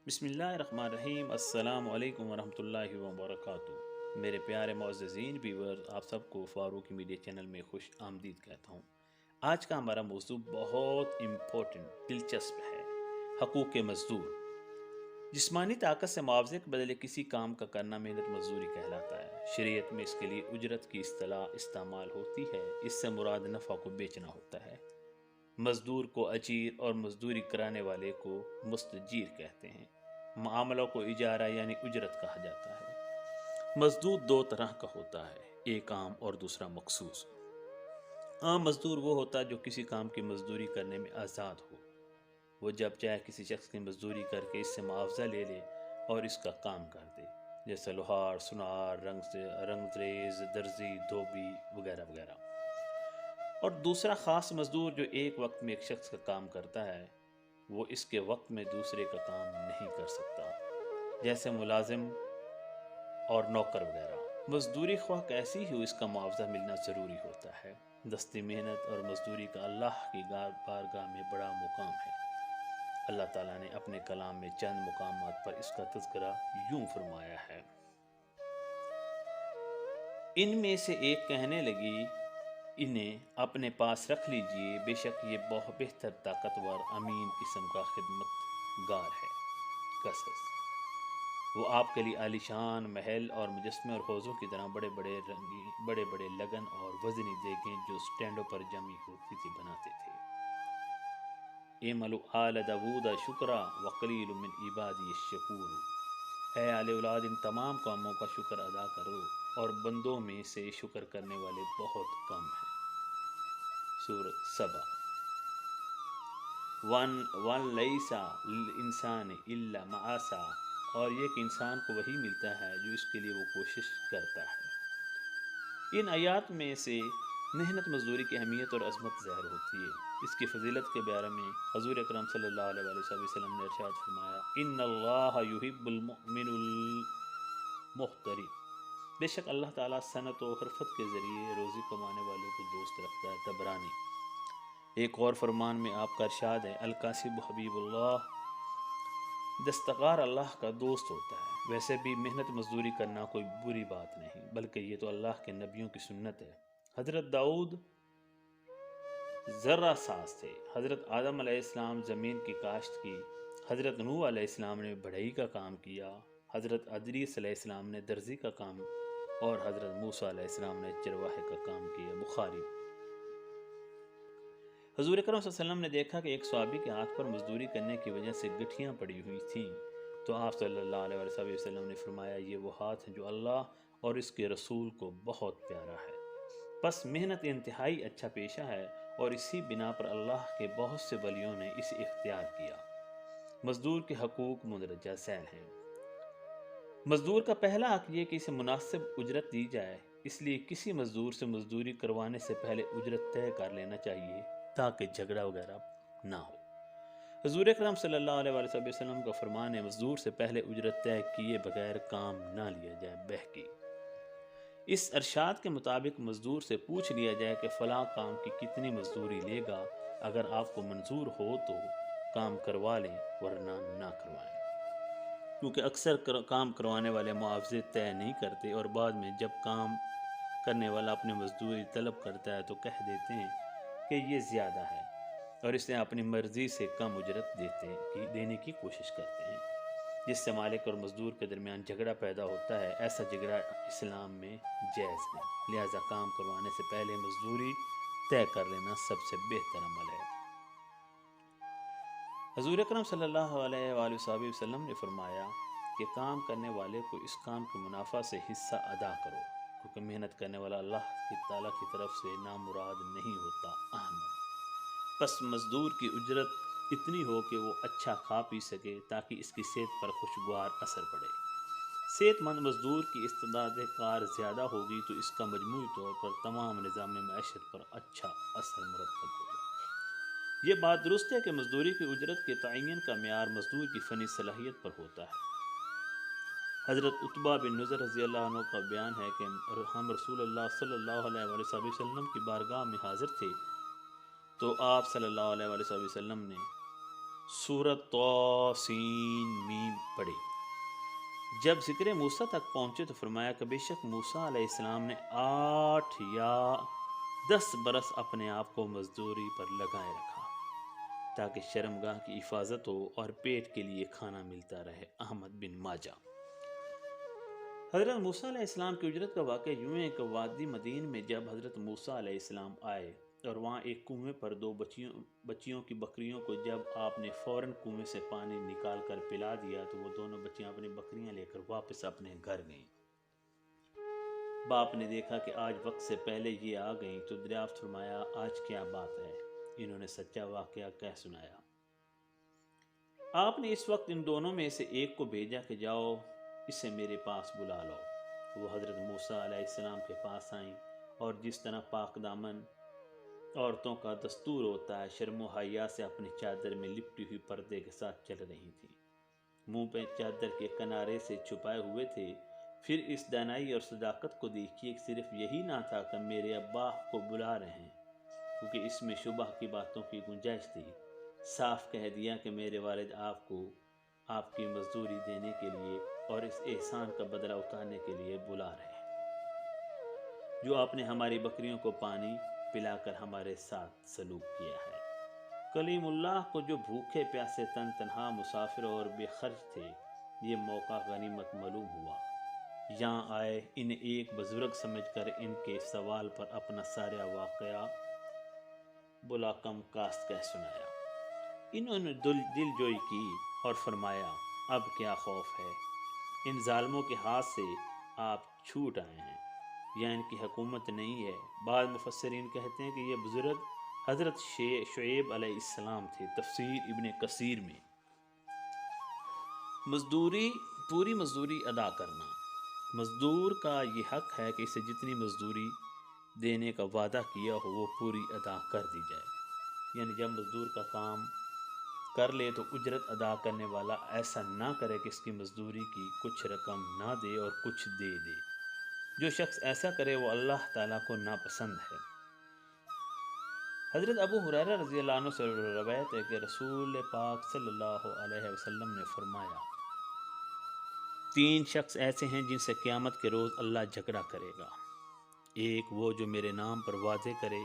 بسم اللہ الرحمن الرحیم۔ السلام علیکم ورحمۃ اللہ وبرکاتہ۔ میرے پیارے معززین ویورز، آپ سب کو فاروقی میڈیا چینل میں خوش آمدید کہتا ہوں۔ آج کا ہمارا موضوع بہت امپورٹنٹ، دلچسپ ہے، حقوق مزدور۔ جسمانی طاقت سے معاوضے کے بدلے کسی کام کا کرنا محنت مزدوری کہلاتا ہے۔ شریعت میں اس کے لیے اجرت کی اصطلاح استعمال ہوتی ہے۔ اس سے مراد نفع کو بیچنا ہوتا ہے۔ مزدور کو اجیر اور مزدوری کرانے والے کو مستجیر کہتے ہیں۔ معاملوں کو اجارہ یعنی اجرت کہا جاتا ہے۔ مزدور دو طرح کا ہوتا ہے، ایک عام اور دوسرا مخصوص۔ عام مزدور وہ ہوتا ہے جو کسی کام کی مزدوری کرنے میں آزاد ہو۔ وہ جب چاہے کسی شخص کی مزدوری کر کے اس سے معاوضہ لے لے اور اس کا کام کر دے، جیسے لوہار، سنار، رنگریز، درزی، دھوبی وغیرہ وغیرہ۔ اور دوسرا خاص مزدور جو ایک وقت میں ایک شخص کا کام کرتا ہے، وہ اس کے وقت میں دوسرے کا کام نہیں کر سکتا، جیسے ملازم اور نوکر وغیرہ۔ مزدوری خواہ کیسی ہو، اس کا معاوضہ ملنا ضروری ہوتا ہے۔ دستی محنت اور مزدوری کا اللہ کی بارگاہ میں بڑا مقام ہے۔ اللہ تعالیٰ نے اپنے کلام میں چند مقامات پر اس کا تذکرہ یوں فرمایا ہے۔ ان میں سے ایک کہنے لگی، انہیں اپنے پاس رکھ لیجئے، بے شک یہ بہت بہتر طاقتور امین قسم کا خدمت گار ہے۔ قصص۔ وہ آپ کے لیے عالیشان محل اور مجسمے اور حوضوں کی طرح بڑے بڑے لگن اور وزنی دیگیں جو سٹینڈوں پر جمی ہوتی تھی بناتے تھے۔ اعملوا آل داود شکرا وقلیل من عبادی الشکور۔ اے آل اولاد، ان تمام کاموں کا شکر ادا کرو اور بندوں میں سے شکر کرنے والے بہت کم ہیں۔ سورۃ سبا۔ وَأَن لَيْسَ لِلْإِنسَانِ إِلَّا مَا سَعَىٰ، اور یہ کہ انسان کو وہی ملتا ہے جو اس کے لیے وہ کوشش کرتا ہے۔ ان آیات میں سے محنت مزدوری کی اہمیت اور عظمت ظاہر ہوتی ہے۔ اس کی فضیلت کے بارے میں حضور اکرم صلی اللہ علیہ وآلہ وسلم نے ارشاد فرمایا، ان اللہ یحب المؤمن المحترف۔ بے شک اللہ تعالیٰ صنعت و حرفت کے ذریعے روزی کمانے والوں کو دوست رکھتا ہے۔ طبرانی۔ ایک اور فرمان میں آپ کا ارشاد ہے، الکاسب حبیب اللہ، دستکار اللہ کا دوست ہوتا ہے۔ ویسے بھی محنت مزدوری کرنا کوئی بری بات نہیں، بلکہ یہ تو اللہ کے نبیوں کی سنت ہے۔ حضرت داؤد ذرہ ساز تھے، حضرت آدم علیہ السلام زمین کی کاشت کی، حضرت نوح علیہ السلام نے بڑھئی کا کام کیا، حضرت ادریس علیہ السلام نے درزی کا کام اور حضرت موسیٰ علیہ السلام نے چرواہے کا کام کیا۔ بخاری۔ حضور اکرم صلی اللہ علیہ وسلم نے دیکھا کہ ایک صحابی کے ہاتھ پر مزدوری کرنے کی وجہ سے گٹھیاں پڑی ہوئی تھیں، تو آپ صلی اللہ علیہ وسلم نے فرمایا، یہ وہ ہاتھ ہے جو اللہ اور اس کے رسول کو بہت پیارا ہے۔ پس محنت انتہائی اچھا پیشہ ہے اور اسی بنا پر اللہ کے بہت سے ولیوں نے اسے اختیار کیا۔ مزدور کے حقوق مندرجہ ذیل ہیں۔ مزدور کا پہلا حق یہ کہ اسے مناسب اجرت دی جائے، اس لیے کسی مزدور سے مزدوری کروانے سے پہلے اجرت طے کر لینا چاہیے تاکہ جھگڑا وغیرہ نہ ہو۔ حضور اکرم صلی اللہ علیہ وآلہ وسلم کا فرمان ہے، مزدور سے پہلے اجرت طے کیے بغیر کام نہ لیا جائے۔ بہقی۔ اس ارشاد کے مطابق مزدور سے پوچھ لیا جائے کہ فلاں کام کی کتنی مزدوری لے گا، اگر آپ کو منظور ہو تو کام کروا لیں ورنہ نہ کروائیں، کیونکہ اکثر کام کروانے والے معاوضے طے نہیں کرتے اور بعد میں جب کام کرنے والا اپنی مزدوری طلب کرتا ہے تو کہہ دیتے ہیں کہ یہ زیادہ ہے اور اس نے اپنی مرضی سے کم اجرت دینے کی کوشش کرتے ہیں، جس سے مالک اور مزدور کے درمیان جھگڑا پیدا ہوتا ہے۔ ایسا جھگڑا اسلام میں جائز ہے، لہذا کام کروانے سے پہلے مزدوری طے کر لینا سب سے بہتر عمل ہے۔ حضور اکرم صلی اللہ علیہ وآلہ وسلم نے فرمایا کہ کام کرنے والے کو اس کام کے منافع سے حصہ ادا کرو، کیونکہ محنت کرنے والا اللہ تعالیٰ کی طرف سے نامراد نہیں ہوتا۔ احمد۔ پس مزدور کی اجرت اتنی ہو کہ وہ اچھا کھا پی سکے تاکہ اس کی صحت پر خوشگوار اثر پڑے۔ صحت مند مزدور کی استعداد کار زیادہ ہوگی تو اس کا مجموعی طور پر تمام نظام معیشت پر اچھا اثر مرتب ہوگا۔ یہ بات درست ہے کہ مزدوری کی اجرت کے تعین کا معیار مزدور کی فنی صلاحیت پر ہوتا ہے۔ حضرت عتبہ بن نضر رضی اللہ عنہ کا بیان ہے کہ ہم رسول اللہ صلی اللہ علیہ وآلہ وسلم کی بارگاہ میں حاضر تھے، تو آپ صلی اللہ علیہ وآلہ وسلم نے سورۃ طاسین میم پڑھی۔ جب ذکر موسیٰ تک پہنچے تو فرمایا کہ بے شک موسیٰ علیہ السلام نے 8 یا 10 برس اپنے آپ کو مزدوری پر لگائے رکھا تاکہ شرمگاہ کی حفاظت ہو اور پیٹ کے لیے کھانا ملتا رہے۔ احمد بن ماجہ۔ حضرت موسیٰ علیہ السلام کی اجرت کا واقعہ یوں ہے کہ وادی مدین میں جب حضرت موسیٰ علیہ السلام آئے اور وہاں ایک کنویں پر 2 بچیوں کی بکریوں کو جب آپ نے فوراً کنویں سے پانی نکال کر پلا دیا تو وہ دونوں بچیاں اپنی بکریاں لے کر واپس اپنے گھر گئیں۔ باپ نے دیکھا کہ آج وقت سے پہلے یہ آ گئیں تو دریافت فرمایا آج کیا بات ہے؟ انہوں نے سچا واقعہ کہہ سنایا۔ آپ نے اس وقت ان دونوں میں سے ایک کو بھیجا کہ جاؤ اسے میرے پاس بلا لو۔ وہ حضرت موسیٰ علیہ السلام کے پاس آئیں اور جس طرح پاک دامن عورتوں کا دستور ہوتا ہے شرم و حیا سے اپنی چادر میں لپٹی ہوئی پردے کے ساتھ چل رہی تھیں، منہ پہ چادر کے کنارے سے چھپائے ہوئے تھے۔ پھر اس دانائی اور صداقت کو دیکھیے کہ صرف یہی نہ تھا کہ میرے ابا کو بلا رہے ہیں، کیونکہ اس میں شبہ کی باتوں کی گنجائش تھی، صاف کہہ دیا کہ میرے والد آپ کو آپ کی مزدوری دینے کے لیے اور اس احسان کا بدلہ اتارنے کے لیے بلا رہے ہیں جو آپ نے ہماری بکریوں کو پانی پلا کر ہمارے ساتھ سلوک کیا ہے۔ کلیم اللہ کو جو بھوکے پیاسے تنہا مسافر اور بے خرچ تھے، یہ موقع غنیمت معلوم ہوا۔ یہاں آئے، انہیں ایک بزرگ سمجھ کر ان کے سوال پر اپنا سارا واقعہ بلا کم کاست کہہ سنایا۔ انہوں نے دل جوئی کی اور فرمایا اب کیا خوف ہے؟ ان ظالموں کے ہاتھ سے آپ چھوٹ آئے ہیں یا ان کی حکومت نہیں ہے۔ بعض مفسرین کہتے ہیں کہ یہ بزرگ حضرت شعیب علیہ السلام تھے۔ تفسیر ابن کثیر میں پوری مزدوری ادا کرنا۔ مزدور کا یہ حق ہے کہ اسے جتنی مزدوری دینے کا وعدہ کیا ہو وہ پوری ادا کر دی جائے، یعنی جب مزدور کا کام کر لے تو اجرت ادا کرنے والا ایسا نہ کرے کہ اس کی مزدوری کی کچھ رقم نہ دے اور کچھ دے دے۔ جو شخص ایسا کرے وہ اللہ تعالیٰ کو ناپسند ہے۔ حضرت ابو ہریرہ رضی اللہ عنہ سے روایت ہے کہ رسول پاک صلی اللہ علیہ وسلم نے فرمایا 3 شخص ایسے ہیں جن سے قیامت کے روز اللہ جھگڑا کرے گا۔ ایک وہ جو میرے نام پر وعدے کرے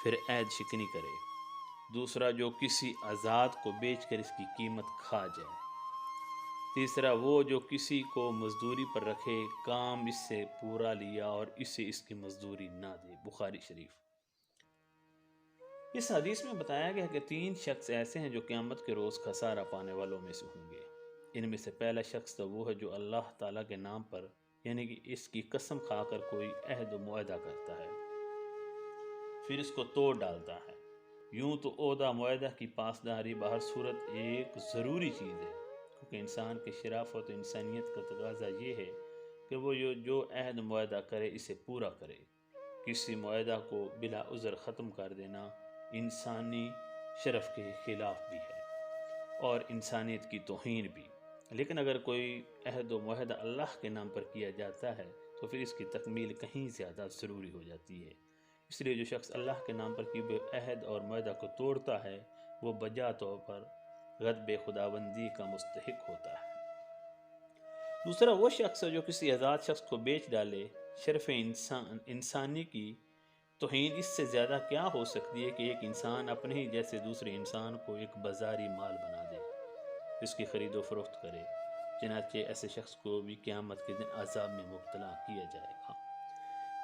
پھر عہد شکنی کرے، دوسرا جو کسی آزاد کو بیچ کر اس کی قیمت کھا جائے، تیسرا وہ جو کسی کو مزدوری پر رکھے، کام اس سے پورا لیا اور اسے اس کی مزدوری نہ دے۔ بخاری شریف۔ اس حدیث میں بتایا گیا کہ 3 شخص ایسے ہیں جو قیامت کے روز خسارہ پانے والوں میں سے ہوں گے۔ ان میں سے پہلا شخص تو وہ ہے جو اللہ تعالیٰ کے نام پر یعنی کہ اس کی قسم کھا کر کوئی عہد و معاہدہ کرتا ہے پھر اس کو توڑ ڈالتا ہے۔ یوں تو عہدہ معاہدہ کی پاسداری بہر صورت ایک ضروری چیز ہے، کیونکہ انسان کی شرافت و انسانیت کا تقاضا یہ ہے کہ وہ جو عہد معاہدہ کرے اسے پورا کرے۔ کسی معاہدہ کو بلا عذر ختم کر دینا انسانی شرف کے خلاف بھی ہے اور انسانیت کی توہین بھی۔ لیکن اگر کوئی عہد و معاہدہ اللہ کے نام پر کیا جاتا ہے تو پھر اس کی تکمیل کہیں زیادہ ضروری ہو جاتی ہے۔ اس لیے جو شخص اللہ کے نام پر کیے ہوئے عہد اور معاہدہ کو توڑتا ہے وہ بجا طور پر غضب خداوندی کا مستحق ہوتا ہے۔ دوسرا وہ شخص جو کسی آزاد شخص کو بیچ ڈالے۔ شرف انسانی کی توہین اس سے زیادہ کیا ہو سکتی ہے کہ ایک انسان اپنے ہی جیسے دوسرے انسان کو ایک بازاری مال بنا دے، اس کی خرید و فروخت کرے۔ چنانچہ ایسے شخص کو بھی قیامت کے دن عذاب میں مبتلا کیا جائے گا۔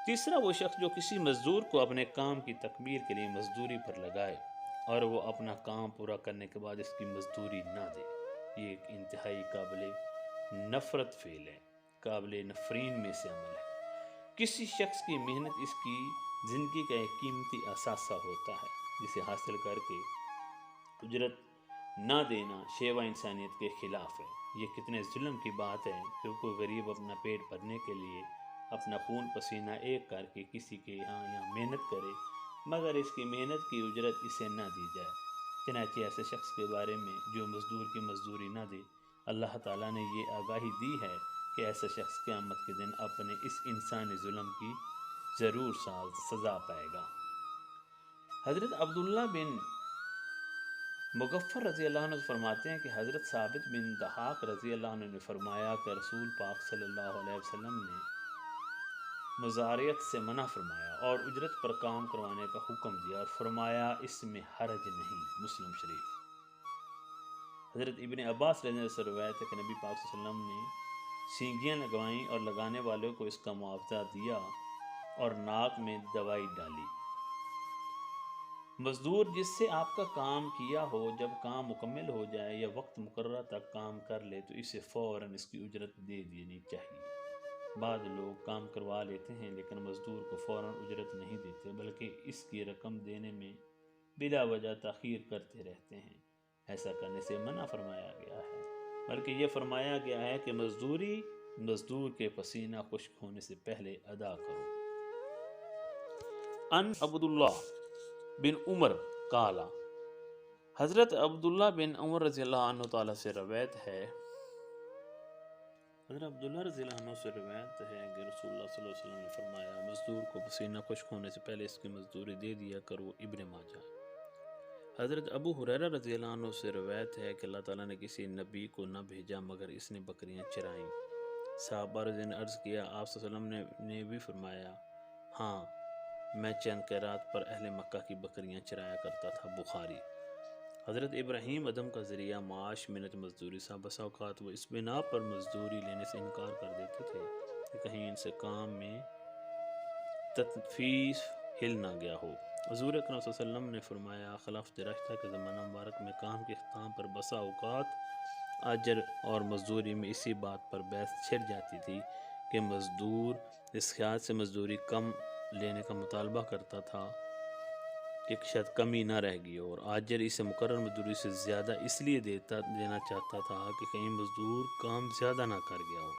تیسرا وہ شخص جو کسی مزدور کو اپنے کام کی تکمیل کے لیے مزدوری پر لگائے اور وہ اپنا کام پورا کرنے کے بعد اس کی مزدوری نہ دے، یہ ایک انتہائی قابل نفرت فعل ہے، قابل نفرین میں سے عمل ہے۔ کسی شخص کی محنت اس کی زندگی کا ایک قیمتی اثاثہ ہوتا ہے جسے حاصل کر کے اجرت نہ دینا شیوہ انسانیت کے خلاف ہے۔ یہ کتنے ظلم کی بات ہے کہ کوئی غریب اپنا پیٹ بھرنے کے لیے اپنا خون پسینہ ایک کر کے کسی کے یہاں محنت کرے مگر اس کی محنت کی اجرت اسے نہ دی جائے۔ چنانچہ ایسے شخص کے بارے میں جو مزدور کی مزدوری نہ دے، اللہ تعالیٰ نے یہ آگاہی دی ہے کہ ایسا شخص قیامت کے دن اپنے اس انسانی ظلم کی ضرور سزا پائے گا۔ حضرت عبداللہ بن مغفر رضی اللہ عنہ فرماتے ہیں کہ حضرت ثابت بن دحاق رضی اللہ عنہ نے فرمایا کہ رسول پاک صلی اللہ علیہ وسلم نے مزاریت سے منع فرمایا اور اجرت پر کام کروانے کا حکم دیا اور فرمایا اس میں حرج نہیں۔ مسلم شریف۔ حضرت ابن عباس رضی اللہ عنہ سے روایت ہے کہ نبی پاک صلی اللہ علیہ وسلم نے سینگیاں لگوائیں اور لگانے والوں کو اس کا معاوضہ دیا اور ناک میں دوائی ڈالی۔ مزدور جس سے آپ کا کام کیا ہو جب کام مکمل ہو جائے یا وقت مقررہ تک کام کر لے تو اسے فوراً اس کی اجرت دے دینی چاہیے۔ بعض لوگ کام کروا لیتے ہیں لیکن مزدور کو فوراً اجرت نہیں دیتے بلکہ اس کی رقم دینے میں بلا وجہ تاخیر کرتے رہتے ہیں۔ ایسا کرنے سے منع فرمایا گیا ہے، بلکہ یہ فرمایا گیا ہے کہ مزدوری مزدور کے پسینہ خشک ہونے سے پہلے ادا کرو۔ ان عبداللہ بن عمر قالا، حضرت عبداللہ بن عمر رضی اللہ عنہ تعالیٰ سے روایت ہے حضرت عبداللہ رضی اللہ عنہ سے روایت ہے کہ رسول اللہ صلی اللہ علیہ وسلم نے فرمایا مزدور کو پسینہ خشک ہونے سے پہلے اس کی مزدوری دے دیا کرو۔ ابن ماجہ۔ حضرت ابو ہریرہ رضی اللہ عنہ سے روایت ہے کہ اللہ تعالیٰ نے کسی نبی کو نہ بھیجا مگر اس نے بکریاں چرائیں۔ صحابہ رضی اللہ عنہ نے عرض کیا آپ صلی اللہ علیہ وسلم نے بھی فرمایا ہاں میں چند قیرات پر اہل مکہ کی بکریاں چرایا کرتا تھا۔ بخاری۔ حضرت ابراہیم ادم کا ذریعہ معاش منت مزدوری تھا۔ بسا اوقات وہ اس بنا پر مزدوری لینے سے انکار کر دیتے تھے کہ کہیں ان سے کام میں تنفیس ہل نہ گیا ہو۔ حضور اکرم صلی اللہ علیہ وسلم نے فرمایا خلاف دراشتہ کے زمانہ مبارک میں کام کے اختتام پر بسا اوقات اجر اور مزدوری میں اسی بات پر بحث چھڑ جاتی تھی کہ مزدور اس خیال سے مزدوری کم لینے کا مطالبہ کرتا تھا کہ شاید کمی نہ رہ گئی اور آجر اسے مقرر مزدوری سے زیادہ اس لیے دینا چاہتا تھا کہ کہیں مزدور کام زیادہ نہ کر گیا ہو۔